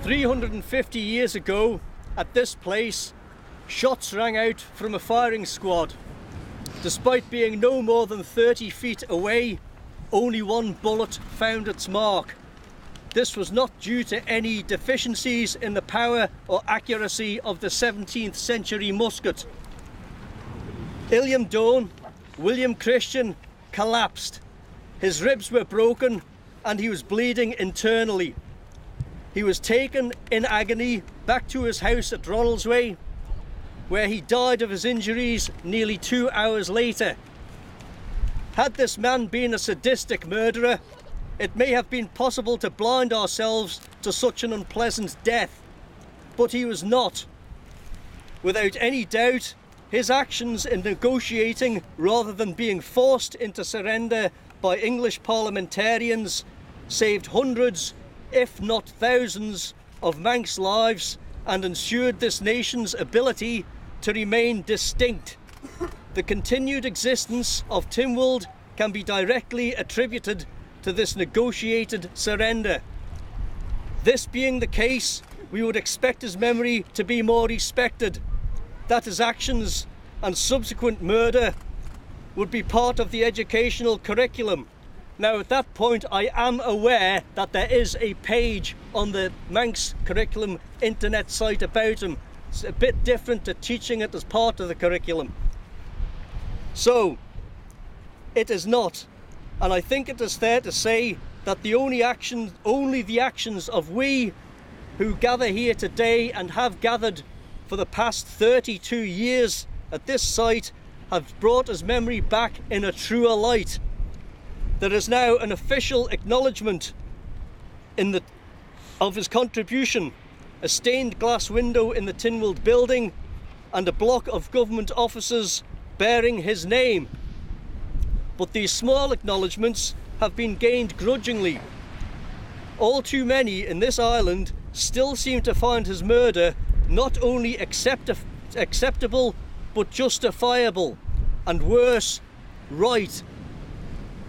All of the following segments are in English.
350 years ago, at this place, shots rang out from a firing squad. Despite being no more than 30 feet away, only one bullet found its mark. This was not due to any deficiencies in the power or accuracy of the 17th century musket. Illiam Dhone, William Christian, collapsed. His ribs were broken and he was bleeding internally. He was taken in agony back to his house at Ronaldsway, where he died of his injuries nearly 2 hours later. Had this man been a sadistic murderer, it may have been possible to blind ourselves to such an unpleasant death, but he was not. Without any doubt, his actions in negotiating rather than being forced into surrender by English parliamentarians saved hundreds, if not thousands, of Manx lives and ensured this nation's ability to remain distinct. The continued existence of Tynwald can be directly attributed to this negotiated surrender. This being the case, we would expect his memory to be more respected, that his actions and subsequent murder would be part of the educational curriculum. Now, at that point, I am aware that there is a page on the Manx curriculum internet site about him. It's a bit different to teaching it as part of the curriculum. So, it is not. And I think it is fair to say that only the actions of we who gather here today and have gathered for the past 32 years at this site have brought his memory back in a truer light. There is now an official acknowledgement of his contribution, a stained glass window in the Tynwald building and a block of government offices bearing his name. But these small acknowledgements have been gained grudgingly. All too many in this island still seem to find his murder not only acceptable but justifiable, and worse, right.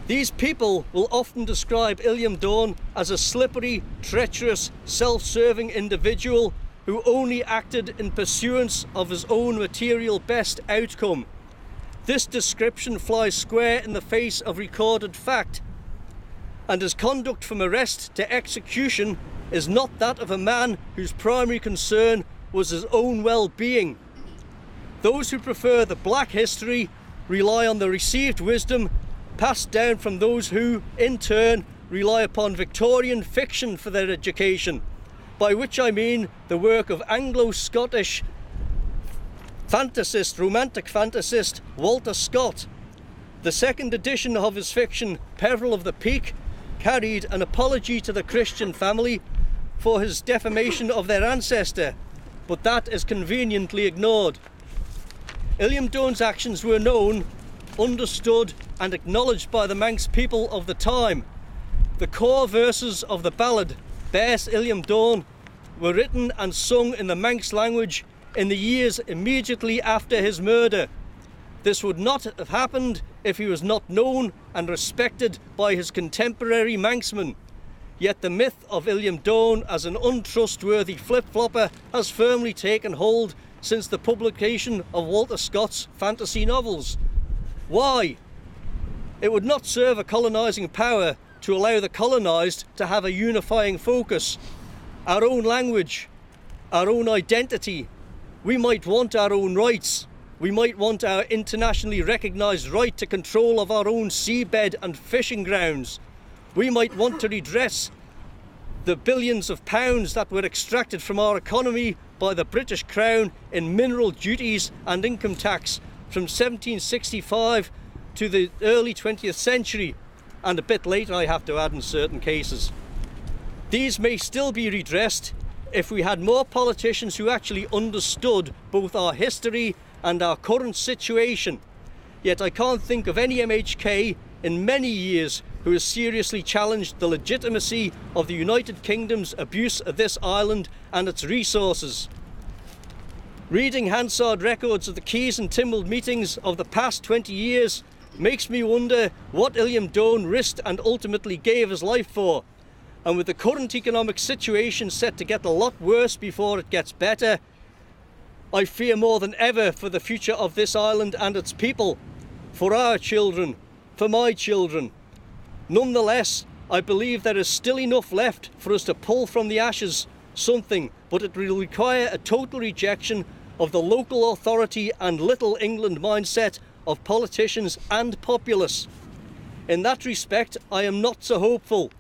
These people will often describe Illiam Dhone as a slippery, treacherous, self-serving individual who only acted in pursuance of his own material best outcome. This description flies square in the face of recorded fact, and his conduct from arrest to execution is not that of a man whose primary concern was his own well-being. Those who prefer the black history rely on the received wisdom passed down from those who, in turn, rely upon Victorian fiction for their education, by which I mean the work of Anglo-Scottish romantic fantasist Walter Scott. The second edition of his fiction, Peril of the Peak, carried an apology to the Christian family for his defamation of their ancestor, but that is conveniently ignored. Illiam Dhone's actions were known, understood and acknowledged by the Manx people of the time. The core verses of the ballad Bears Illiam Dhone were written and sung in the Manx language in the years immediately after his murder. This would not have happened if he was not known and respected by his contemporary Manxmen. Yet the myth of Illiam Dhone as an untrustworthy flip-flopper has firmly taken hold since the publication of Walter Scott's fantasy novels. Why? It would not serve a colonising power to allow the colonised to have a unifying focus. Our own language, our own identity. We might want our own rights. We might want our internationally recognised right to control of our own seabed and fishing grounds. We might want to redress the billions of pounds that were extracted from our economy by the British Crown in mineral duties and income tax from 1765 to the early 20th century, and a bit later I have to add in certain cases. These may still be redressed if we had more politicians who actually understood both our history and our current situation. Yet I can't think of any MHK in many years who has seriously challenged the legitimacy of the United Kingdom's abuse of this island and its resources. Reading Hansard records of the Keys and Tynwald meetings of the past 20 years makes me wonder what Illiam Dhone risked and ultimately gave his life for. and with the current economic situation set to get a lot worse before it gets better, I fear more than ever for the future of this island and its people, for our children, for my children. Nonetheless, I believe there is still enough left for us to pull from the ashes something, but it will require a total rejection of the local authority and Little England mindset of politicians and populists. In that respect, I am not so hopeful.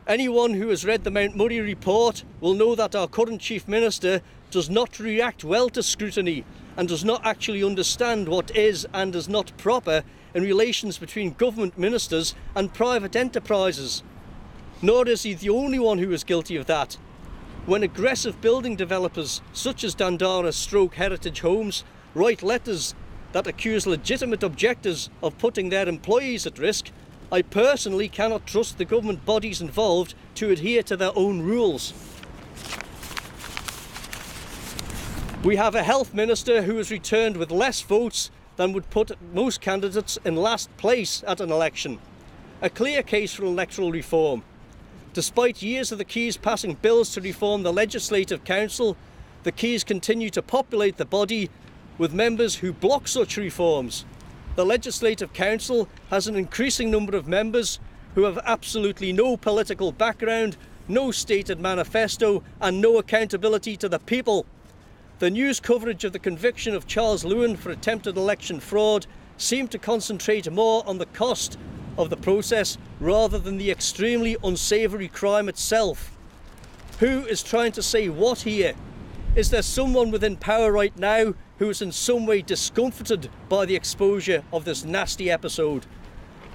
Anyone who has read the Mount Murray report will know that our current Chief Minister does not react well to scrutiny and does not actually understand what is and is not proper in relations between government ministers and private enterprises. Nor is he the only one who is guilty of that. When aggressive building developers such as Dandara / Heritage Homes write letters that accuse legitimate objectors of putting their employees at risk, I personally cannot trust the government bodies involved to adhere to their own rules. We have a health minister who has returned with less votes than would put most candidates in last place at an election. A clear case for electoral reform. Despite years of the Keys passing bills to reform the Legislative Council, the Keys continue to populate the body with members who block such reforms. The Legislative Council has an increasing number of members who have absolutely no political background, no stated manifesto, and no accountability to the people. The news coverage of the conviction of Charles Lewin for attempted election fraud seemed to concentrate more on the cost of the process rather than the extremely unsavoury crime itself. Who is trying to say what here? Is there someone within power right now who is in some way discomforted by the exposure of this nasty episode?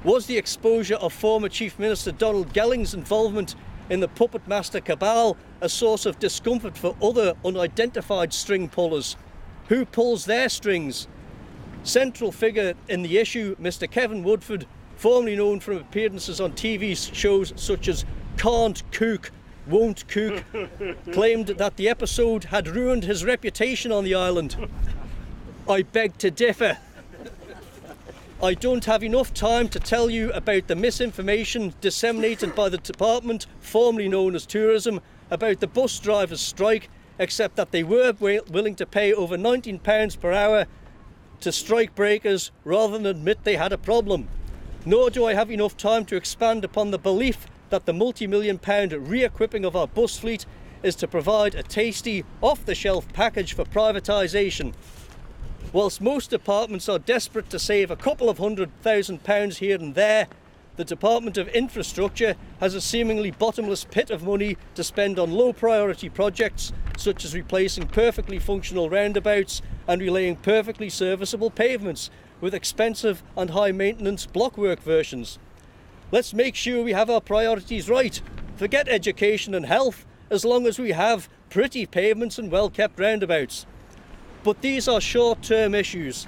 Was the exposure of former Chief Minister Donald Gelling's involvement in the puppet master cabal a source of discomfort for other unidentified string pullers? Who pulls their strings? Central figure in the issue, Mr. Kevin Woodford, formerly known from appearances on TV shows such as Can't Cook, Won't Cook, claimed that the episode had ruined his reputation on the island. I beg to differ. I don't have enough time to tell you about the misinformation disseminated by the department, formerly known as Tourism, about the bus drivers' strike, except that they were willing to pay over £19 per hour to strike breakers rather than admit they had a problem. Nor do I have enough time to expand upon the belief that the multi-million-pound re-equipping of our bus fleet is to provide a tasty, off-the-shelf package for privatisation. Whilst most departments are desperate to save a couple of £100,000 here and there, the Department of Infrastructure has a seemingly bottomless pit of money to spend on low-priority projects such as replacing perfectly functional roundabouts and relaying perfectly serviceable pavements with expensive and high-maintenance blockwork versions. Let's make sure we have our priorities right. Forget education and health, as long as we have pretty pavements and well-kept roundabouts. But these are short-term issues.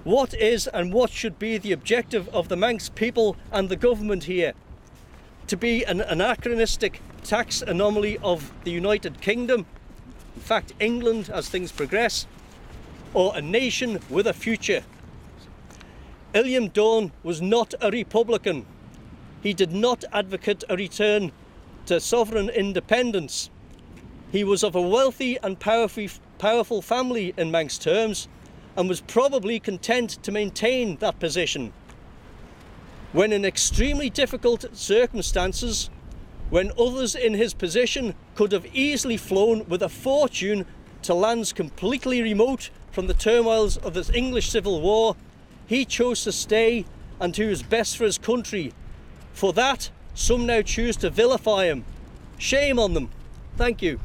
What is and what should be the objective of the Manx people and the government here? To be an anachronistic tax anomaly of the United Kingdom, in fact England as things progress, or a nation with a future? Illiam Dhone was not a Republican. He did not advocate a return to sovereign independence. He was of a wealthy and powerful family in Manx terms, and was probably content to maintain that position. When in extremely difficult circumstances, when others in his position could have easily flown with a fortune to lands completely remote from the turmoils of the English Civil War, he chose to stay and do his best for his country. For that, some now choose to vilify him. Shame on them. Thank you.